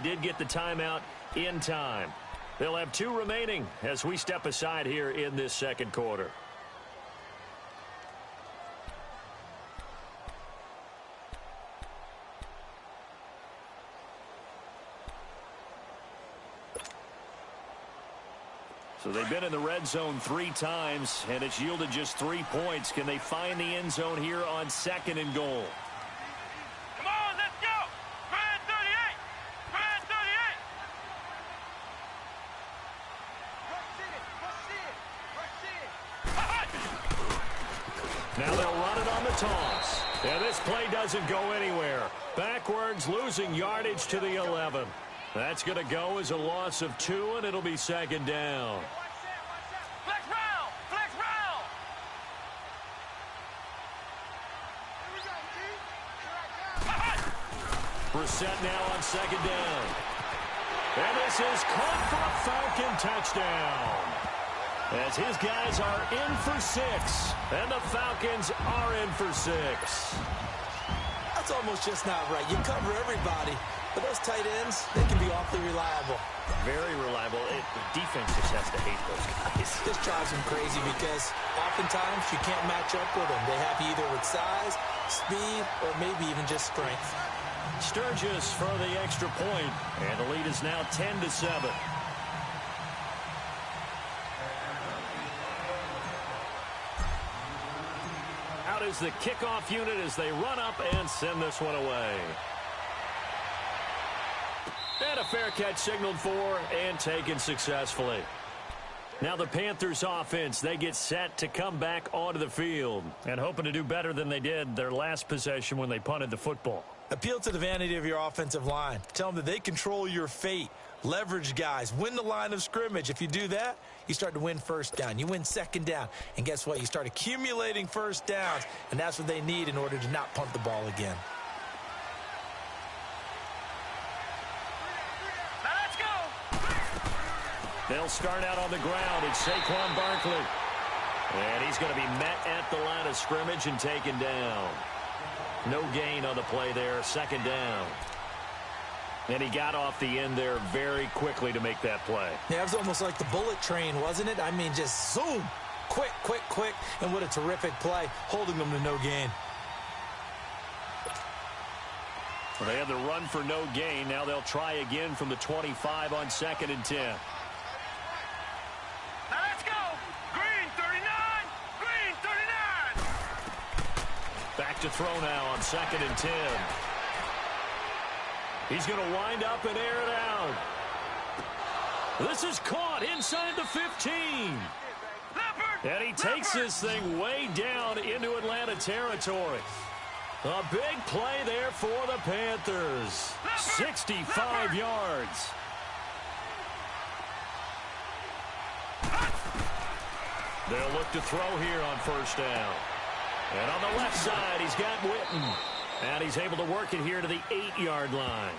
did get the timeout in time. They'll have 2 remaining as we step aside here in this second quarter. So they've been in the red zone 3 times, and it's yielded just 3 points. Can they find the end zone here on 2nd and goal? Come on, let's go! Red 38! Red 38! Now they'll run it on the toss. And this play doesn't go anywhere. Backwards, losing yardage to the 11. That's going to go as a loss of 2, and it'll be 2nd down. Flex round! Flex round! Brissett now on 2nd down. And this is caught for a Falcon touchdown. As his guys are in for 6, and the Falcons are in for 6. That's almost just not right. You cover everybody. But those tight ends, they can be awfully reliable. Very reliable. The defense just has to hate those guys. This drives them crazy because oftentimes you can't match up with them. They have you either with size, speed, or maybe even just strength. Sturgis for the extra point, and the lead is now 10-7. Out is the kickoff unit as they run up and send this one away. And a fair catch signaled for and taken successfully. Now the Panthers offense, they get set to come back onto the field and hoping to do better than they did their last possession when they punted the football. Appeal to the vanity of your offensive line. Tell them that they control your fate. Leverage guys. Win the line of scrimmage. If you do that, you start to win first down. You win 2nd down. And guess what? You start accumulating first downs. And that's what they need in order to not punt the ball again. They'll start out on the ground. It's Saquon Barkley. And he's going to be met at the line of scrimmage and taken down. No gain on the play there. 2nd down. And he got off the end there very quickly to make that play. Yeah, it was almost like the bullet train, wasn't it? I mean, just zoom. Quick, quick, quick. And what a terrific play, holding them to no gain. Well, they had the run for no gain. Now they'll try again from the 25 on 2nd and 10. Back to throw now on 2nd and 10. He's going to wind up and air it out. This is caught inside the 15. And he takes this thing way down into Atlanta territory. A big play there for the Panthers. 65 yards. They'll look to throw here on 1st down. And on the left side, he's got Witten. And he's able to work it here to the 8-yard line.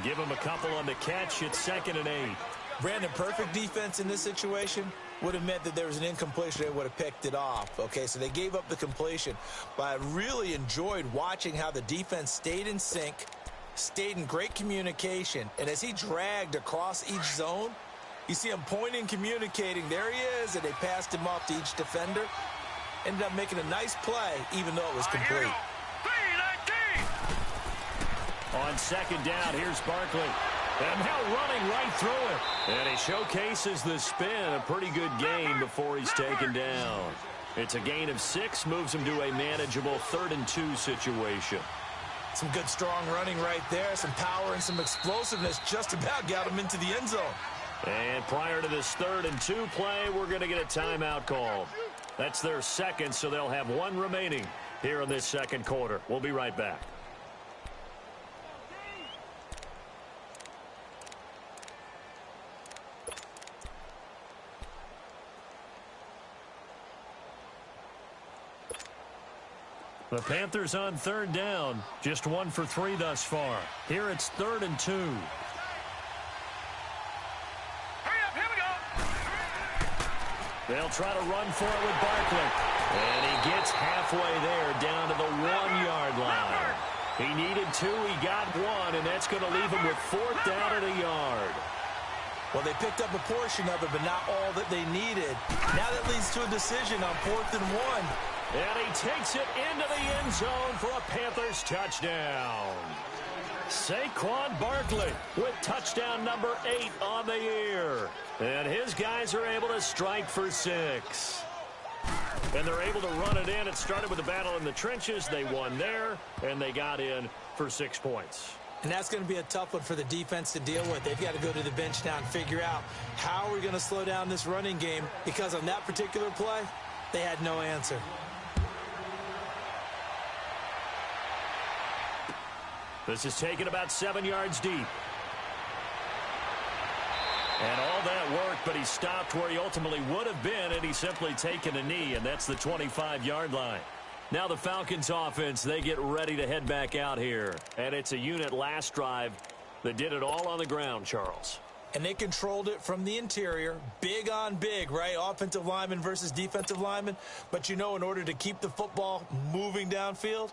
Give him a couple on the catch. It's 2nd and 8. Brandon, perfect defense in this situation would have meant that there was an incompletion. They would have picked it off. Okay, so they gave up the completion. But I really enjoyed watching how the defense stayed in sync, stayed in great communication. And as he dragged across each zone, you see him pointing, communicating. There he is, and they passed him off to each defender. Ended up making a nice play, even though it was complete. On 2nd down, here's Barkley. And now running right through it. And he showcases the spin. A pretty good gain before he's taken down. It's a gain of 6, moves him to a manageable 3rd and 2 situation. Some good, strong running right there. Some power and some explosiveness just about got him into the end zone. And prior to this 3rd and 2 play, we're going to get a timeout called. That's their 2nd, so they'll have 1 remaining here in this 2nd quarter. We'll be right back. The Panthers on 3rd down. Just 1 for 3 thus far. Here it's 3rd and 2. They'll try to run for it with Barkley. And he gets halfway there down to the 1-yard line. He needed 2, he got 1, and that's going to leave him with 4th down and a Well, they picked up a portion of it, but not all that they needed. Now that leads to a decision on 4th and 1. And he takes it into the end zone for a Panthers touchdown. Saquon Barkley with touchdown number 8 on the year. And his guys are able to strike for 6. And they're able to run it in. It started with a battle in the trenches. They won there, and they got in for 6 points. And that's going to be a tough one for the defense to deal with. They've got to go to the bench now and figure out how we're going to slow down this running game, because on that particular play, they had no answer. This is taken about 7 yards deep. And all that worked, but he stopped where he ultimately would have been, and he's simply taken a knee, and that's the 25-yard line. Now the Falcons offense, they get ready to head back out here. And it's a unit last drive that did it all on the ground, Charles. And they controlled it from the interior, big on big, right? Offensive lineman versus defensive lineman. But you know, in order to keep the football moving downfield,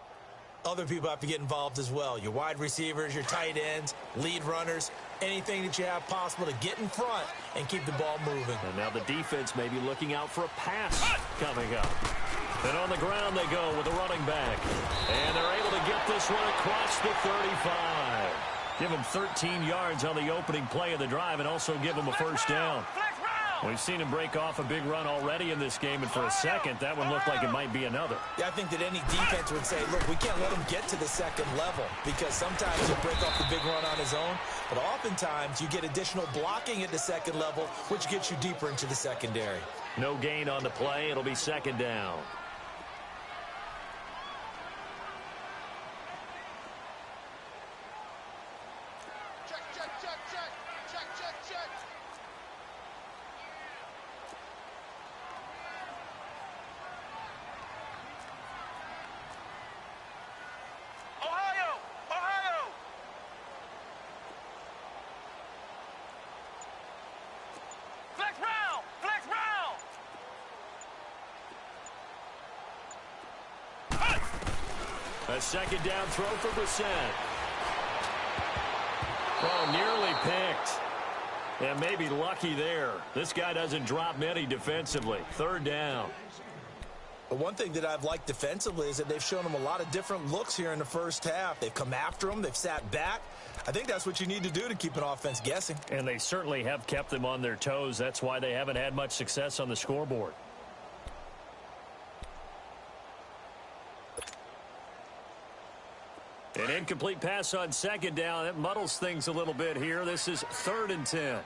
other people have to get involved as well. Your wide receivers, your tight ends, lead runners, anything that you have possible to get in front and keep the ball moving. And now the defense may be looking out for a pass coming up. And on the ground they go with a running back. And they're able to get this one across the 35. Give them 13 yards on the opening play of the drive and also give them a first down. We've seen him break off a big run already in this game, and for a second, that one looked like it might be another. Yeah, I think that any defense would say, look, we can't let him get to the second level, because sometimes he'll break off the big run on his own, but oftentimes you get additional blocking at the second level, which gets you deeper into the secondary. No gain on the play. It'll be second down. A second down throw for Brissett. Oh, nearly picked. And maybe lucky there. This guy doesn't drop many defensively. Third down. But one thing that I've liked defensively is that they've shown him a lot of different looks here in the first half. They've come after him. They've sat back. I think that's what you need to do to keep an offense guessing. And they certainly have kept them on their toes. That's why they haven't had much success on the scoreboard. An incomplete pass on second down. That muddles things a little bit here. This is 3rd and 10.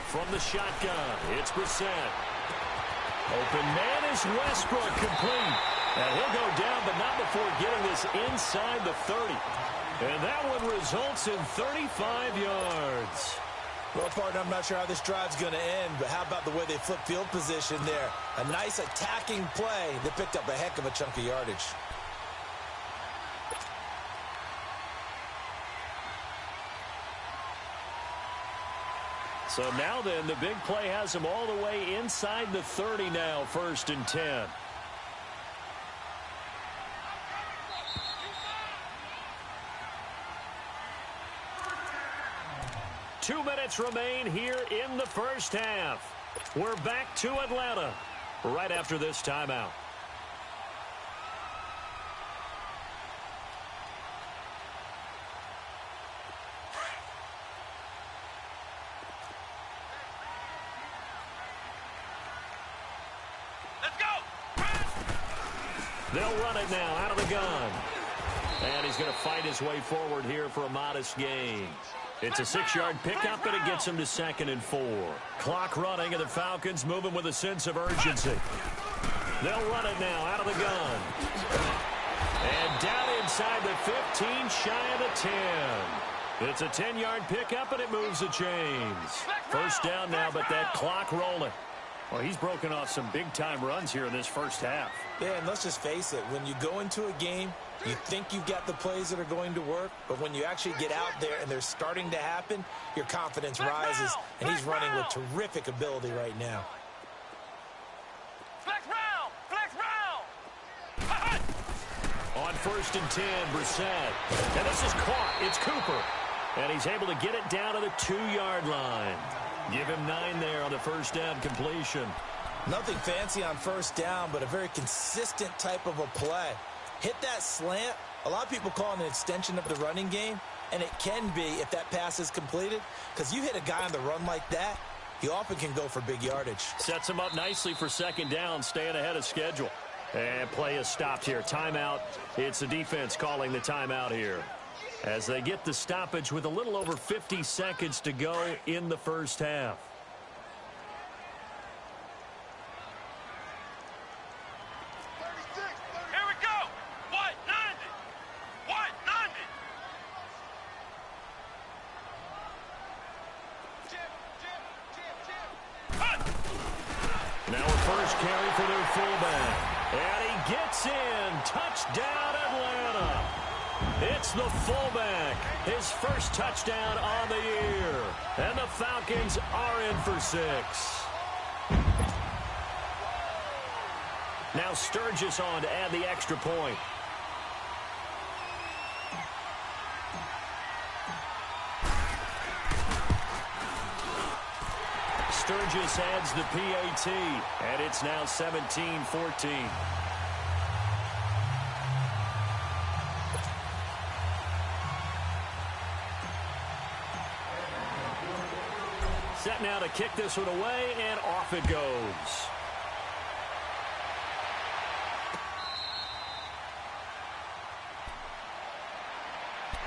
From the shotgun, it's Brissett. Open man is Westbrook, complete. And he'll go down, but not before getting this inside the 30. And that one results in 35 yards. Well, partner, I'm not sure how this drive's going to end, but how about the way they flip field position there? A nice attacking play that picked up a heck of a chunk of yardage. So now then, the big play has him all the way inside the 30 now, 1st and 10. Two minutes remain here in the first half. We're back to Atlanta right after this timeout. Let's go! They'll run it now out of the gun. And he's going to fight his way forward here for a modest gain. It's a 6-yard pickup, and it gets him to 2nd and 4. Clock running, and the Falcons moving with a sense of urgency. They'll run it now out of the gun. And down inside the 15, shy of the 10. It's a 10-yard pickup, and it moves the chains. First down now, but that clock rolling. Well, he's broken off some big-time runs here in this first half. Yeah, and let's just face it. When you go into a game, you think you've got the plays that are going to work, but when you actually get out there and they're starting to happen, your confidence rises, and he's running with terrific ability right now. Flex round! Flex round! first and 10, Brissett. And this is caught. It's Cooper. And he's able to get it down to the 2-yard line. Give him 9 there on the first down completion. Nothing fancy on first down, but a very consistent type of a play. Hit that slant. A lot of people call it an extension of the running game, and it can be if that pass is completed, because you hit a guy on the run like that, he often can go for big yardage. Sets him up nicely for second down, staying ahead of schedule. And play is stopped here. Timeout. It's the defense calling the timeout here, as they get the stoppage with a little over 50 seconds to go in the first half. Now a first carry for their fullback. And he gets in. Touchdown, Atlanta. It's the fullback. His first touchdown on the year. And the Falcons are in for 6. Now Sturgis on to add the extra point. Sturgis adds the PAT, and it's now 17-14. Set now to kick this one away, and off it goes.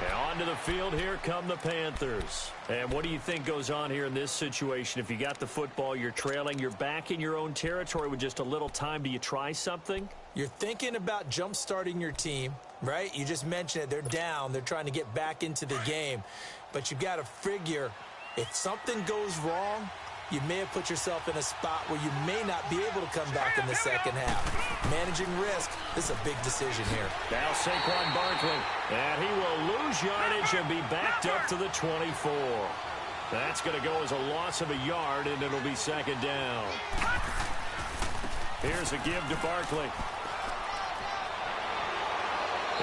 And onto the field, here come the Panthers. And what do you think goes on here in this situation? If you got the football, you're trailing, you're back in your own territory with just a little time. Do you try something? You're thinking about jump-starting your team, right? You just mentioned it. They're down. They're trying to get back into the game. But you've got to figure, if something goes wrong, you may have put yourself in a spot where you may not be able to come back in the second half. Managing risk, this is a big decision here. Now Saquon Barkley, and he will lose yardage and be backed up to the 24. That's going to go as a loss of a yard, and it'll be second down. Here's a give to Barkley.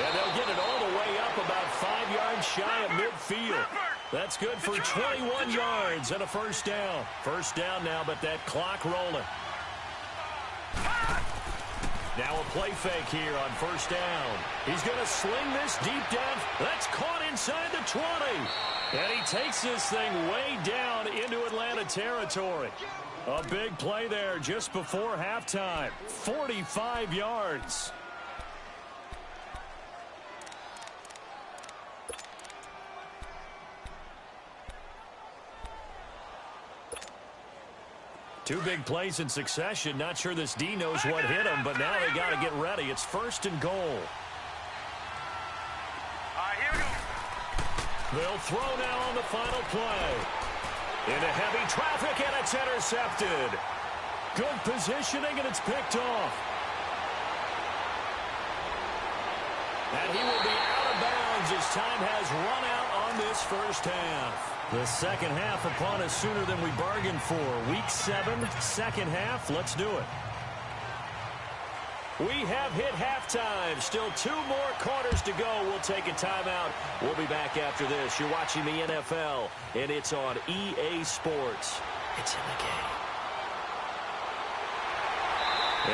And they'll get it all the way up about 5 yards shy of midfield. That's good for 21 yards and a first down. First down now, but that clock rolling. Now a play fake here on first down. He's going to sling this deep down. That's caught inside the 20. And he takes this thing way down into Atlanta territory. A big play there just before halftime. 45 yards. Two big plays in succession. Not sure this D knows what hit him, but now they got to get ready. It's first and goal. All right, here we go. They'll throw now on the final play. Into heavy traffic, and it's intercepted. Good positioning, and it's picked off. And he will be out of bounds as time has run out on this first half. The second half upon us sooner than we bargained for. Week 7, second half. Let's do it. We have hit halftime. Still 2 more quarters to go. We'll take a timeout. We'll be back after this. You're watching the NFL, and it's on EA Sports. It's in the game.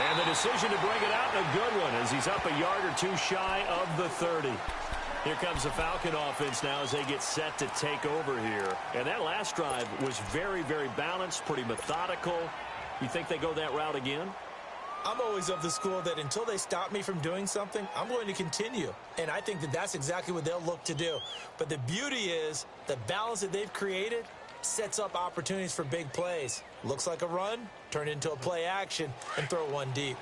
And the decision to bring it out, a good one, as he's up a yard or 2 shy of the 30. Here comes the Falcon offense now as they get set to take over here. And that last drive was very, very balanced, pretty methodical. You think they go that route again? I'm always of the school that until they stop me from doing something, I'm going to continue. And I think that that's exactly what they'll look to do. But the beauty is the balance that they've created sets up opportunities for big plays. Looks like a run, turn it into a play action, and throw one deep.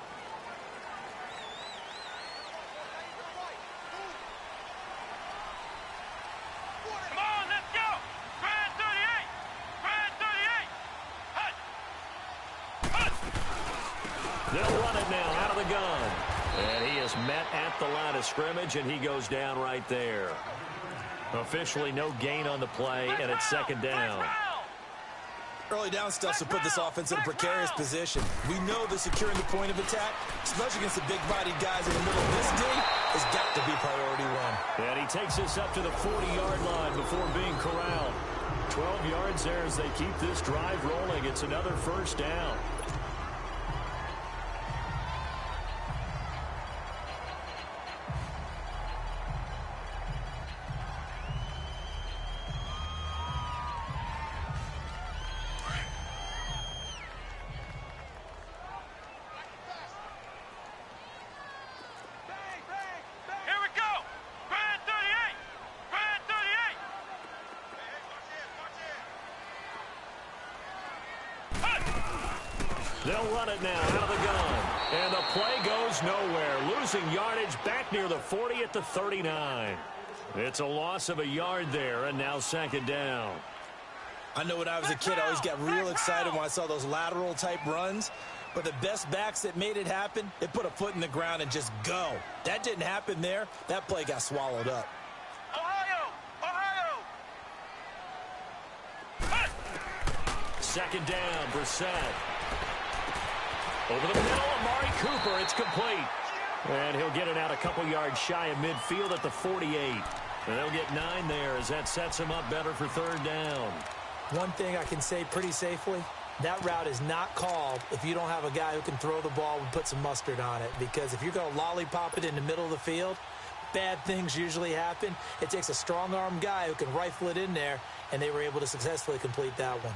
They'll run it now out of the gun. And he is met at the line of scrimmage, and he goes down right there. Officially no gain on the play, and it's second down. Early down stuff to put this offense in a precarious position. We know that securing the point of attack, especially against the big-bodied guys in the middle of this D, has got to be priority one. And he takes us up to the 40-yard line before being corralled. 12 yards there as they keep this drive rolling. It's another first down. They'll run it now out of the gun. And the play goes nowhere. Losing yardage back near the 40 at the 39. It's a loss of a yard there, and now second down. I know when I was a kid, I always got real excited when I saw those lateral-type runs. But the best backs that made it happen, they put a foot in the ground and just go. That didn't happen there. That play got swallowed up. Second down, Brissett. Over the middle, Amari Cooper. It's complete. And he'll get it out a couple yards shy of midfield at the 48. And they'll get 9 there as that sets him up better for third down. One thing I can say pretty safely, that route is not called if you don't have a guy who can throw the ball and put some mustard on it. Because if you're going to lollipop it in the middle of the field, bad things usually happen. It takes a strong-arm guy who can rifle it in there, and they were able to successfully complete that one.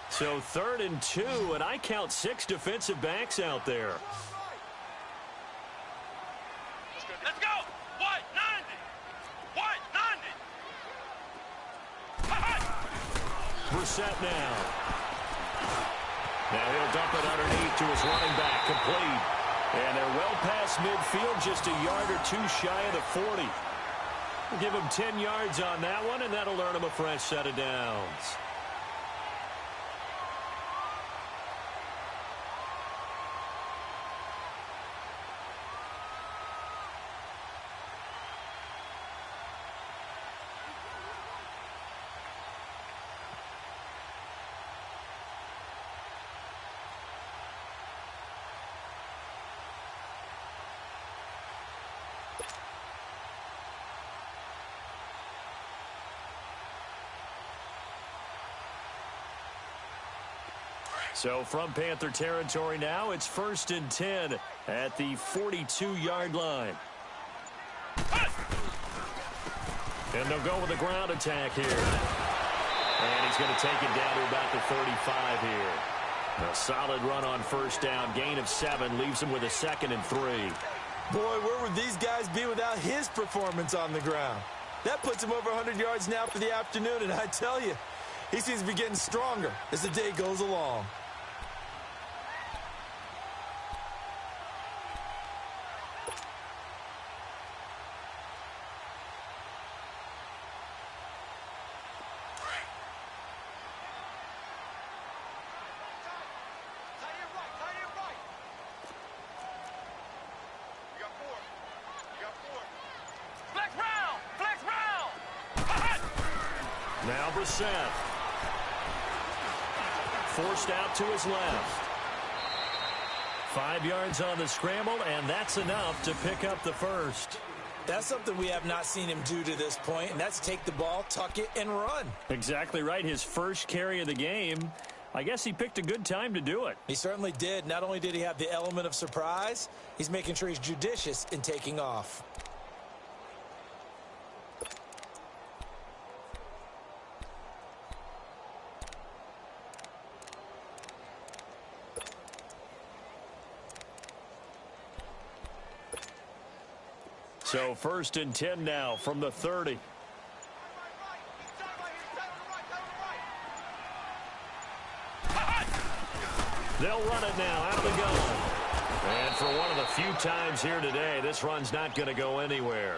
So 3rd and 2, and I count 6 defensive backs out there. Let's go! White 90! White 90! Brissett now. Now he'll dump it underneath to his running back, complete. And they're well past midfield, just a yard or two shy of the 40. We'll give him 10 yards on that one, and that'll earn him a fresh set of downs. So from Panther territory now, it's 1st and 10 at the 42-yard line. And they'll go with a ground attack here. And he's going to take it down to about the 35 here. A solid run on first down. Gain of 7 leaves him with a 2nd and 3. Boy, where would these guys be without his performance on the ground? That puts him over 100 yards now for the afternoon, and I tell you, he seems to be getting stronger as the day goes along. Now Brissett. Forced out to his left. 5 yards on the scramble, and that's enough to pick up the first. That's something we have not seen him do to this point, and that's take the ball, tuck it, and run. Exactly right. His first carry of the game. I guess he picked a good time to do it. He certainly did. Not only did he have the element of surprise, he's making sure he's judicious in taking off. So 1st and 10 now from the 30. They'll run it now out of the gun. And for one of the few times here today, this run's not going to go anywhere.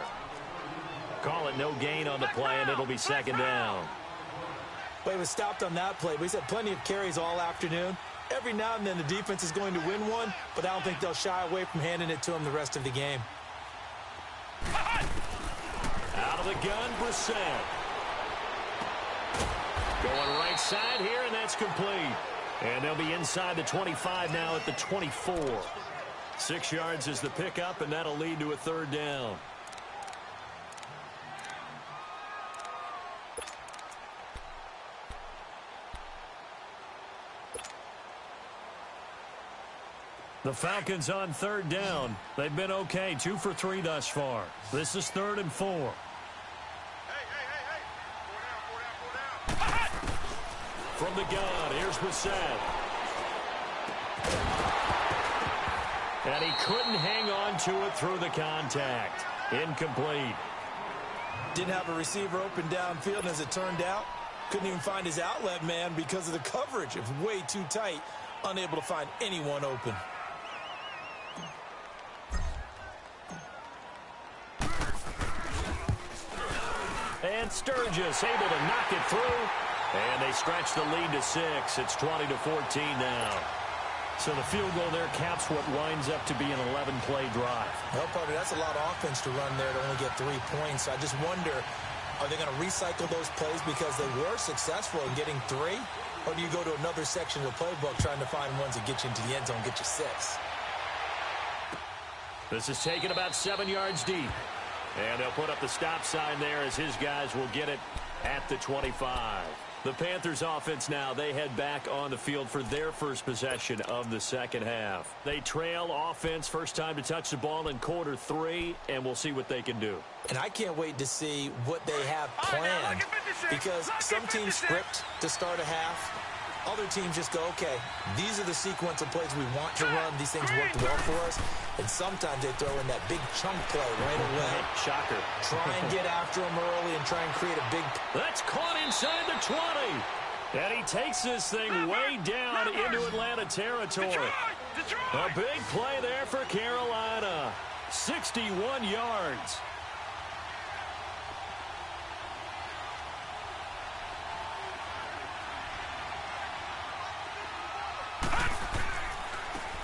Call it no gain on the play, and it'll be 2nd down. Well, he was stopped on that play, but he's had plenty of carries all afternoon. Every now and then the defense is going to win one, but I don't think they'll shy away from handing it to him the rest of the game. Out of the gun, Brissett. Going right side here, and that's complete. And they'll be inside the 25 now at the 24. 6 yards is the pickup, and that'll lead to a third down. The Falcons on third down. They've been okay, 2 for 3 thus far. This is 3rd and 4. Hey. 4 down. From the gun, here's Brissett. And he couldn't hang on to it through the contact. Incomplete. Didn't have a receiver open downfield, and as it turned out, couldn't even find his outlet man because of the coverage. It was way too tight, unable to find anyone open. And Sturgis able to knock it through. And they stretch the lead to 6. It's 20-14 now. So the field goal there caps what winds up to be an 11-play drive. Well, partner, that's a lot of offense to run there to only get 3 points. So I just wonder, are they going to recycle those plays because they were successful in getting 3? Or do you go to another section of the playbook trying to find ones that get you into the end zone, get you 6? This is taken about 7 yards deep. And they'll put up the stop sign there as his guys will get it at the 25. The Panthers offense now, they head back on the field for their first possession of the second half. They trail offense, first time to touch the ball in quarter 3, and we'll see what they can do. And I can't wait to see what they have planned, because some teams script to start a half. Other teams just go, okay, these are the sequence of plays we want to run. These things worked well for us. And sometimes they throw in that big chunk play right away. Shocker. Try and get after them early and try and create a big... That's caught inside the 20. And he takes this thing way down into Atlanta territory. A big play there for Carolina. 61 yards.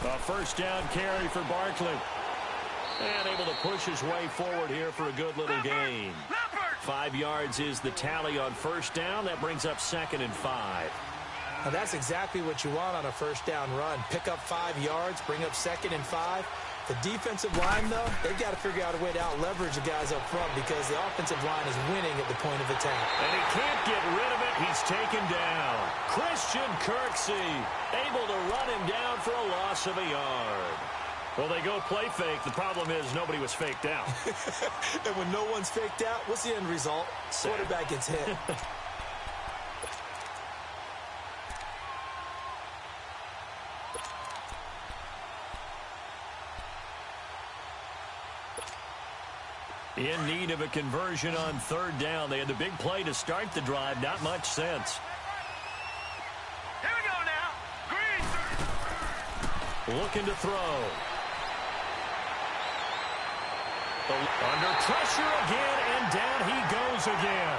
A first down carry for Barkley. And able to push his way forward here for a good little gain. 5 yards is the tally on first down. That brings up 2nd and 5. Now that's exactly what you want on a first down run. Pick up 5 yards, bring up 2nd and 5. The defensive line, though, they've got to figure out a way to out-leverage the guys up front because the offensive line is winning at the point of attack. And he can't get rid of it. He's taken down. Christian Kirksey able to run him down for a loss of a yard. Well, they go play fake. The problem is nobody was faked out. And when no one's faked out, what's the end result? Quarterback gets hit. In need of a conversion on third down. They had the big play to start the drive. Not much sense. Here we go now. Green. Looking to throw. Under pressure again, and down he goes again.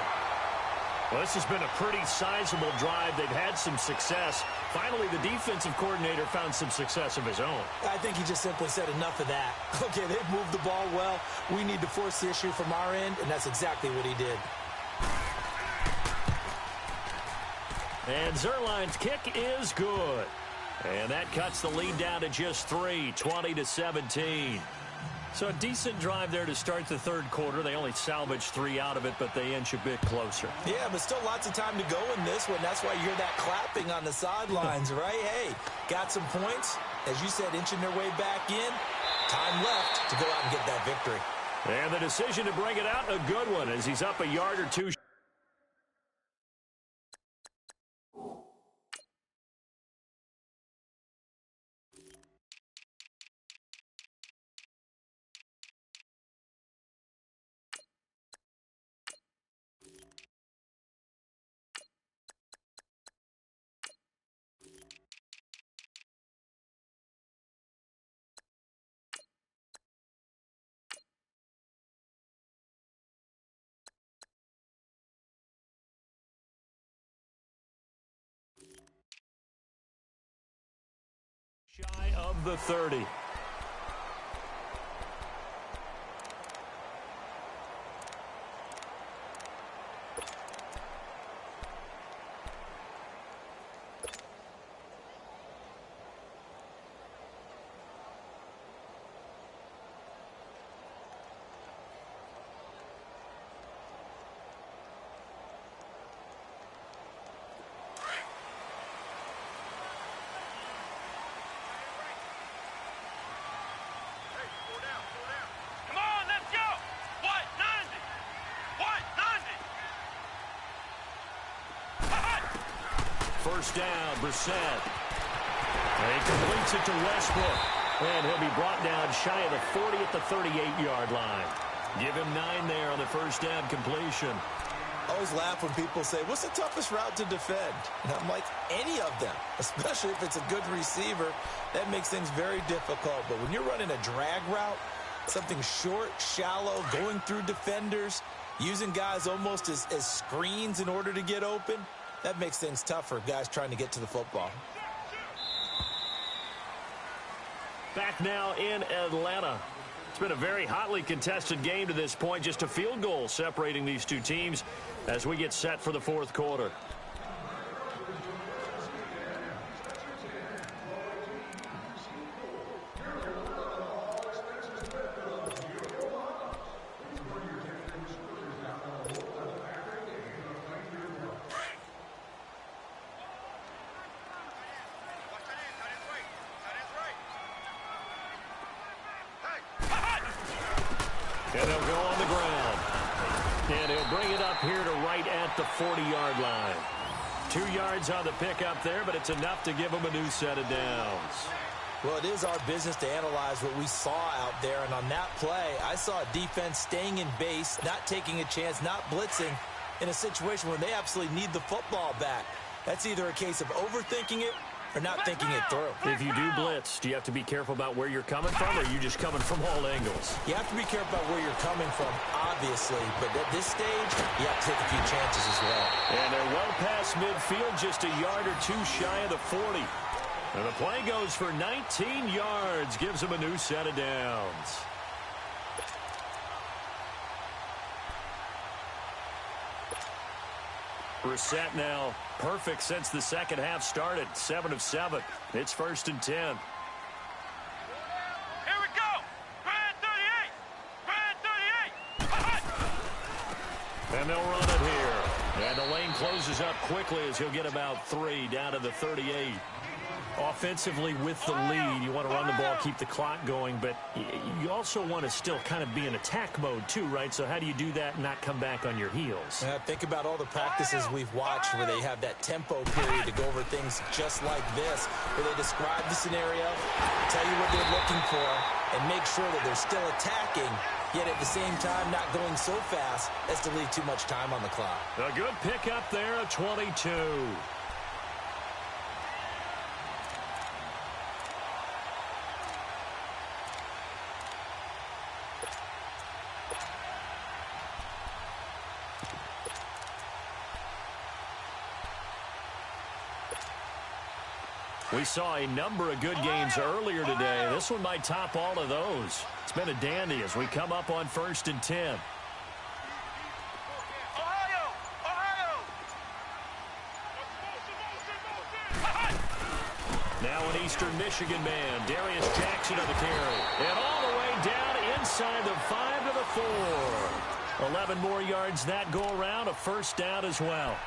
Well, this has been a pretty sizable drive. They've had some success. Finally, the defensive coordinator found some success of his own. I think he just simply said enough of that. Okay, they've moved the ball well. We need to force the issue from our end, and that's exactly what he did. And Zerline's kick is good. And that cuts the lead down to just 3, 20-17. So a decent drive there to start the third quarter. They only salvaged 3 out of it, but they inch a bit closer. Yeah, but still lots of time to go in this one. That's why you hear that clapping on the sidelines, right? Hey, got some points. As you said, inching their way back in. Time left to go out and get that victory. And the decision to bring it out, a good one, as he's up a yard or 2. Shy of the 30. First down, Brissett. He completes it to Westbrook. And he'll be brought down shy of the 40 at the 38-yard line. Give him 9 there on the first down completion. I always laugh when people say, what's the toughest route to defend? And I'm like, any of them, especially if it's a good receiver. That makes things very difficult. But when you're running a drag route, something short, shallow, going through defenders, using guys almost as screens in order to get open, that makes things tough for guys trying to get to the football. Back now in Atlanta. It's been a very hotly contested game to this point. Just a field goal separating these two teams as we get set for the fourth quarter. And they'll go on the ground. And he'll bring it up here to right at the 40-yard line. 2 yards on the pickup there, but it's enough to give him a new set of downs. Well, it is our business to analyze what we saw out there. And on that play, I saw a defense staying in base, not taking a chance, not blitzing in a situation where they absolutely need the football back. That's either a case of overthinking it or not thinking it through. If you do blitz, do you have to be careful about where you're coming from, or are you just coming from all angles? You have to be careful about where you're coming from, obviously, but at this stage, you have to take a few chances as well. And they're well past midfield, just a yard or two shy of the 40. And the play goes for 19 yards, gives them a new set of downs. Brissett now perfect since the second half started. 7 of 7. It's 1st and 10. Here we go. Brand 38. Brand 38. And they'll run it here. And the lane closes up quickly as he'll get about 3 down to the 38. Offensively with the lead, you want to run the ball, keep the clock going, but you also want to still kind of be in attack mode too, right? So how do you do that and not come back on your heels? Think about all the practices we've watched where they have that tempo period to go over things just like this, where they describe the scenario, tell you what they're looking for, and make sure that they're still attacking, yet at the same time not going so fast as to leave too much time on the clock. A good pickup there, a 22. We saw a number of good games earlier today. This one might top all of those. It's been a dandy as we come up on 1st and 10. Now an Eastern Michigan man, Darius Jackson on the carry. And all the way down inside the 5 to the 4. 11 more yards that go around, a first down as well.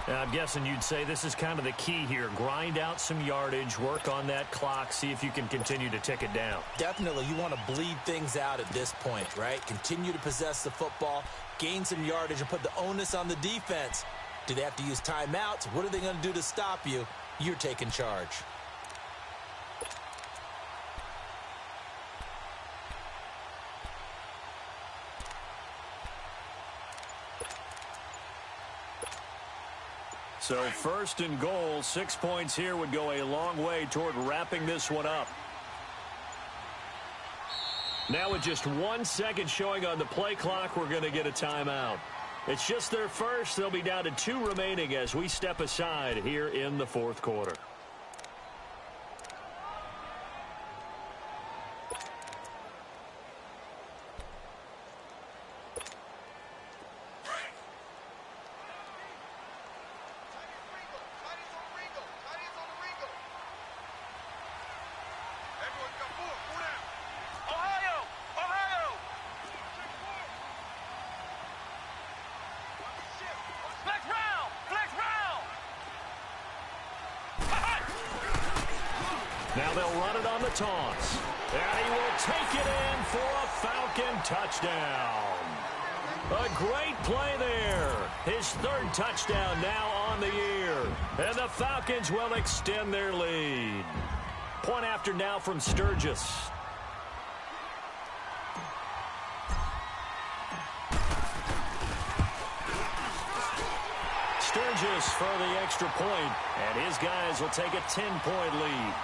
I'm guessing you'd say this is kind of the key here. Grind out some yardage, work on that clock, see if you can continue to tick it down. Definitely, you want to bleed things out at this point, right? Continue to possess the football, gain some yardage, and put the onus on the defense. Do they have to use timeouts? What are they going to do to stop you? You're taking charge. So 1st and goal, 6 points here would go a long way toward wrapping this one up. Now with just 1 second showing on the play clock, we're going to get a timeout. It's just their first. They'll be down to 2 remaining as we step aside here in the fourth quarter. Now they'll run it on the toss. And he will take it in for a Falcon touchdown. A great play there. His third touchdown now on the year. And the Falcons will extend their lead. Point after now from Sturgis. Sturgis for the extra point, and his guys will take a 10-point lead.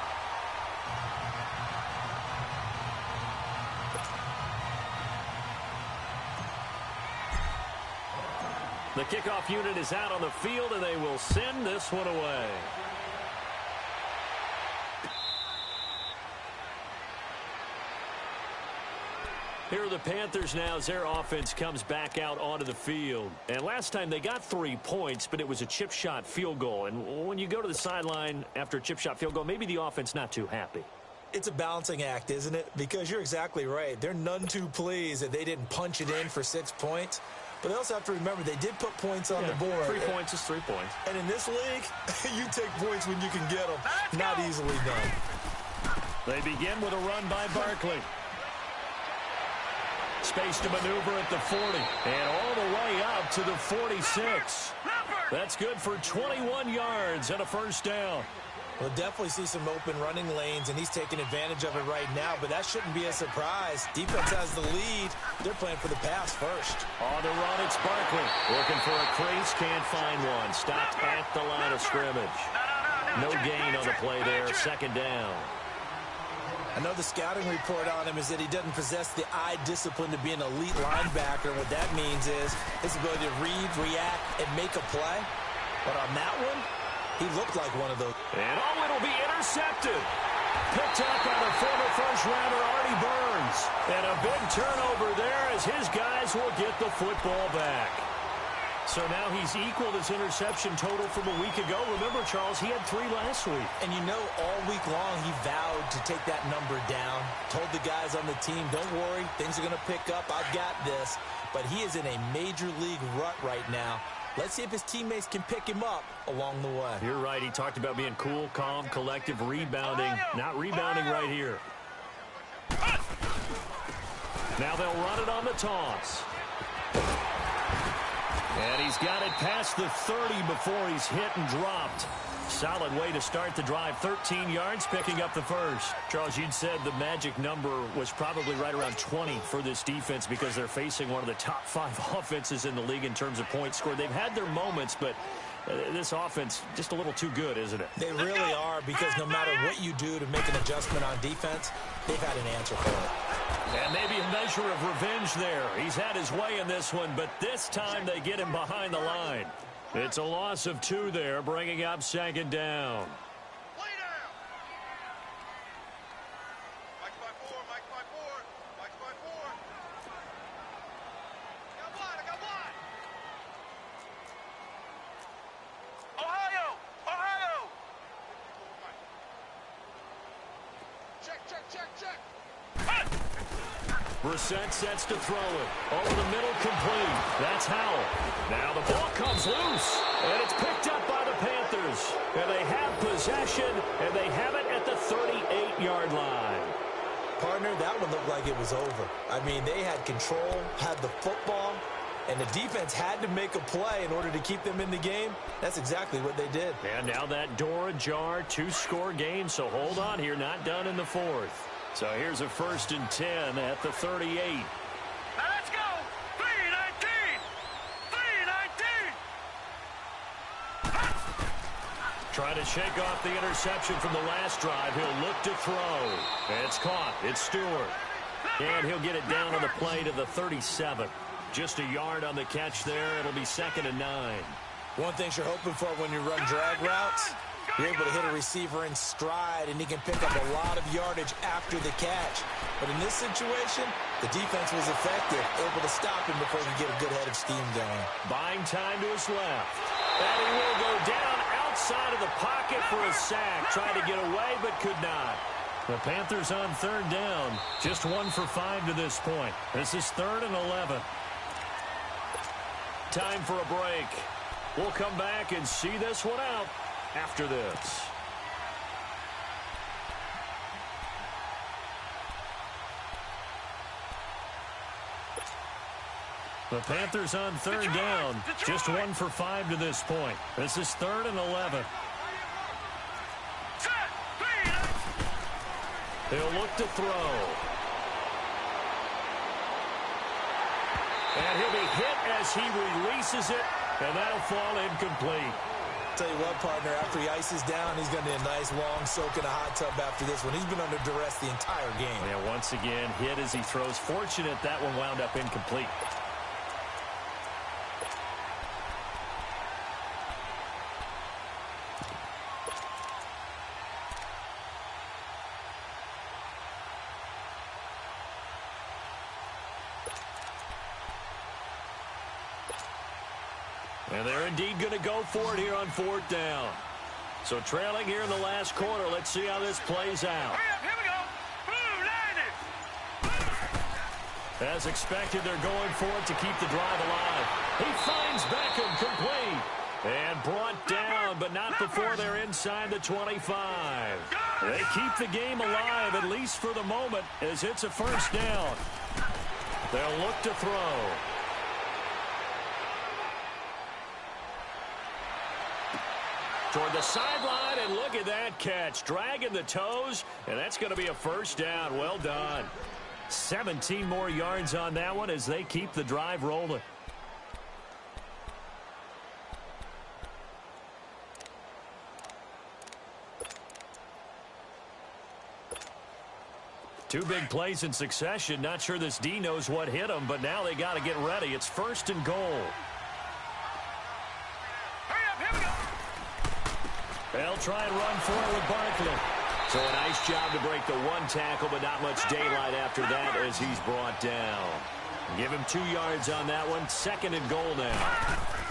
The kickoff unit is out on the field, and they will send this one away. Here are the Panthers now as their offense comes back out onto the field. And last time they got 3 points, but it was a chip shot field goal. And when you go to the sideline after a chip shot field goal, maybe the offense not too happy. It's a balancing act, isn't it? Because you're exactly right. They're none too pleased that they didn't punch it in for 6 points. But they also have to remember they did put points on the board. 3 points is 3 points. And in this league, you take points when you can get them. Not easily done. They begin with a run by Barkley. Space to maneuver at the 40. And all the way up to the 46. That's good for 21 yards and a first down. We'll definitely see some open running lanes, and he's taking advantage of it right now, but that shouldn't be a surprise. Defense has the lead. They're playing for the pass first. On the run, it's Barkley. Looking for a crease, can't find one. Stopped at the line of scrimmage. No gain on the play there, second down. I know the scouting report on him is that he doesn't possess the eye discipline to be an elite linebacker. What that means is his ability to read, react, and make a play. But on that one, he looked like one of those. And it'll be intercepted. Picked up by the former first-rounder Artie Burns. And a big turnover there as his guys will get the football back. So now he's equaled his interception total from a week ago. Remember, Charles, he had 3 last week. And you know, all week long he vowed to take that number down. Told the guys on the team, don't worry, things are going to pick up. I've got this. But he is in a major league rut right now. Let's see if his teammates can pick him up along the way. You're right. He talked about being cool, calm, collective, rebounding. Not rebounding right here. Now they'll run it on the toss. And he's got it past the 30 before he's hit and dropped. Solid way to start the drive. 13 yards, picking up the first. Charles, you'd said the magic number was probably right around 20 for this defense because they're facing one of the top 5 offenses in the league in terms of points scored. They've had their moments, but this offense just a little too good, isn't it? They really are, because no matter what you do to make an adjustment on defense, they've had an answer for it. And maybe a measure of revenge there. He's had his way in this one, but this time they get him behind the line. It's a loss of 2 there, bringing up second down. Brissett sets to throw it. Over the middle, complete. That's Howell. Now the ball comes loose, and it's picked up by the Panthers. And they have possession, and they have it at the 38-yard line. Partner, that one looked like it was over. I mean, they had control, had the football, and the defense had to make a play in order to keep them in the game. That's exactly what they did. And now that door ajar, 2-score game, so hold on here, not done in the 4th. So here's a 1st and 10 at the 38. Now let's go! 3-19! 3-19! Trying to shake off the interception from the last drive. He'll look to throw. And it's caught. It's Stewart. And he'll get it down on the play to the 37. Just a yard on the catch there. It'll be 2nd and 9. One thing you're hoping for when you run drag routes, you're able to hit a receiver in stride, and he can pick up a lot of yardage after the catch. But in this situation, the defense was effective, able to stop him before he could get a good head of steam going. Buying time to his left. And he will go down outside of the pocket for a sack. Tried to get away, but could not. The Panthers on 3rd down. Just 1 for 5 to this point. This is 3rd and 11. Time for a break. We'll come back and see this one out after this. The Panthers on third down. Just 1 for 5 to this point. This is 3rd and 11. He'll look to throw. And he'll be hit as he releases it, and that'll fall incomplete. Tell you what, partner, after he ices down, he's going to need a nice long soak in a hot tub after this one. He's been under duress the entire game. Yeah, once again, hit as he throws. Fortunate that one wound up incomplete. And they're indeed going to go for it here on 4th down. So trailing here in the last quarter. Let's see how this plays out. Hurry up, here we go. Blue, line it. As expected, they're going for it to keep the drive alive. He finds Beckham complete. And brought down, but not before they're inside the 25. They keep the game alive, at least for the moment, as it's a 1st down. They'll look to throw. Toward the sideline, and look at that catch. Dragging the toes, and that's going to be a 1st down. Well done. 17 more yards on that one as they keep the drive rolling. Two big plays in succession. Not sure this D knows what hit him, but now they got to get ready. It's 1st and goal. They'll try and run for it with Barkley. So a nice job to break the 1 tackle, but not much daylight after that as he's brought down. Give him 2 yards on that one. 2nd and goal now.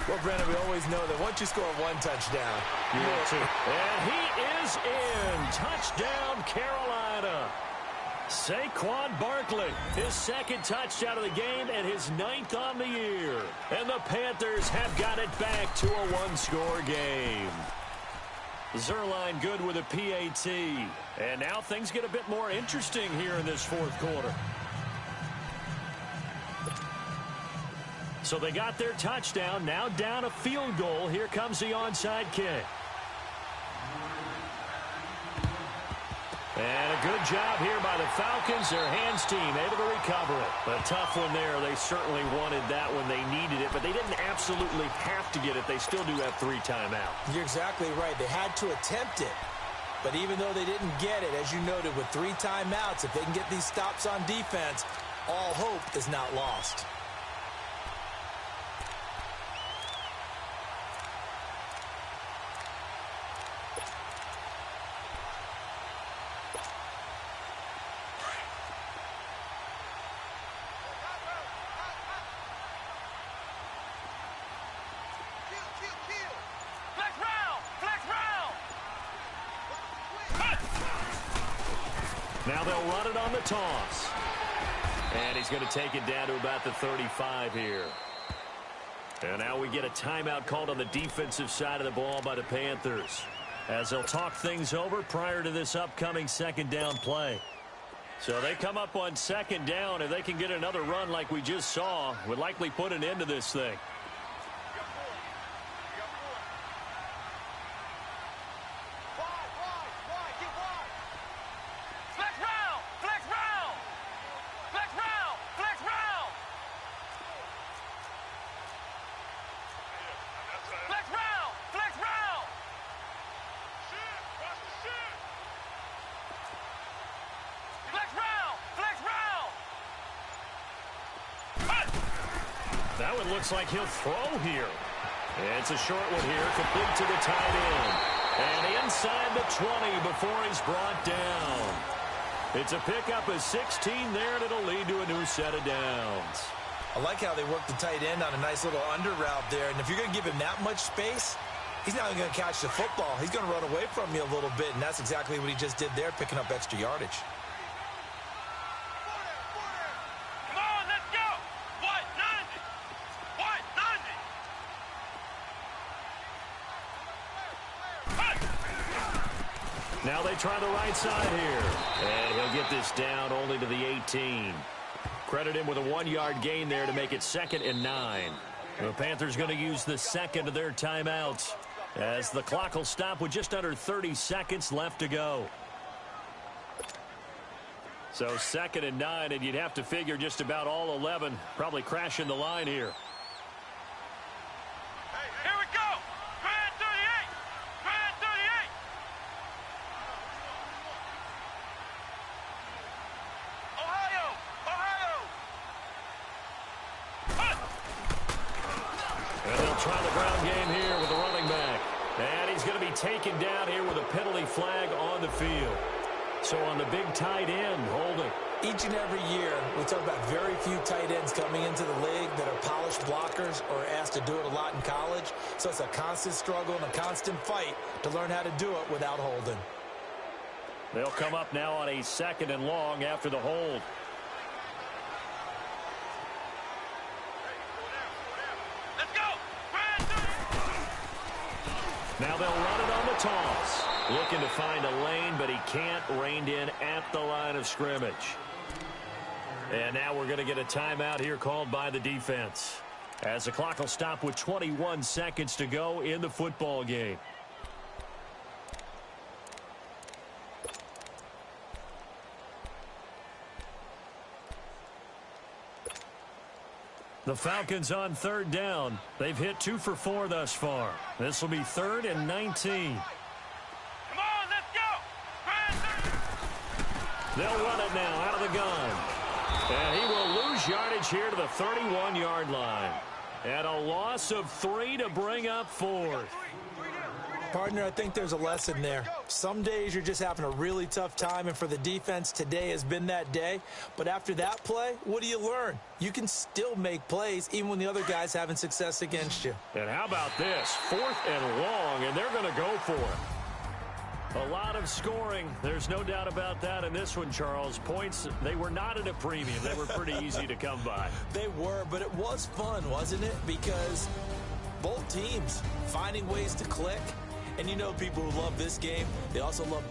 Well, Brennan, we always know that once you score 1 touchdown, you will too. And he is in. Touchdown, Carolina. Saquon Barkley, his 2nd touchdown of the game and his 9th on the year. And the Panthers have got it back to a 1-score game. Zerline good with a PAT. And now things get a bit more interesting here in this 4th quarter. So they got their touchdown. Now down a field goal. Here comes the onside kick. And a good job here by the Falcons. Their hands team able to recover it. A tough one there. They certainly wanted that when they needed it, but they didn't absolutely have to get it. They still do have 3 timeouts. You're exactly right. They had to attempt it. But even though they didn't get it, as you noted, with 3 timeouts, if they can get these stops on defense, all hope is not lost. Now they'll run it on the toss. And he's going to take it down to about the 35 here. And now we get a timeout called on the defensive side of the ball by the Panthers, as they'll talk things over prior to this upcoming 2nd down play. So they come up on 2nd down. If they can get another run like we just saw, would likely put an end to this thing. That one looks like he'll throw here. It's a short one here, complete to the tight end. And inside the 20 before he's brought down. It's a pickup of 16 there, and it'll lead to a new set of downs. I like how they work the tight end on a nice little under route there. And if you're going to give him that much space, he's not even going to catch the football. He's going to run away from you a little bit, and that's exactly what he just did there, picking up extra yardage. Now they try the right side here. And he'll get this down only to the 18. Credit him with a 1-yard gain there to make it 2nd and 9. The Panthers going to use the second of their timeouts as the clock will stop with just under 30 seconds left to go. So 2nd and 9, and you'd have to figure just about all 11 probably crashing the line here. Here we go. Grand 38. Grand 38. Ohio. And they'll try the ground game here with the running back. And he's going to be taken down here with a penalty flag on the field. So on the big tight end, holding. Each and every year, we talk about very few tight ends coming into the league that are polished blockers or asked to do it a lot in college. So it's a constant struggle and a constant fight to learn how to do it without holding. They'll come up now on a 2nd and long after the hold. Let's go. Now they'll run it on the toss. Looking to find a lane, but he can't. Reined in at the line of scrimmage. And now we're going to get a timeout here called by the defense, as the clock will stop with 21 seconds to go in the football game. The Falcons on 3rd down. They've hit 2 for 4 thus far. This will be 3rd and 19. Come on, let's go. They'll run it now out of the gun. And he will lose yardage here to the 31-yard line. And a loss of 3 to bring up 4th. Partner, I think there's a lesson there. Some days you're just having a really tough time, and for the defense, today has been that day. But after that play, what do you learn? You can still make plays even when the other guy's having success against you. And how about this? 4th and long, and they're going to go for it. A lot of scoring. There's no doubt about that in this one, Charles. Points, they were not at a premium. They were pretty easy to come by. They were, but it was fun, wasn't it? Because both teams finding ways to click. And you know people who love this game, they also love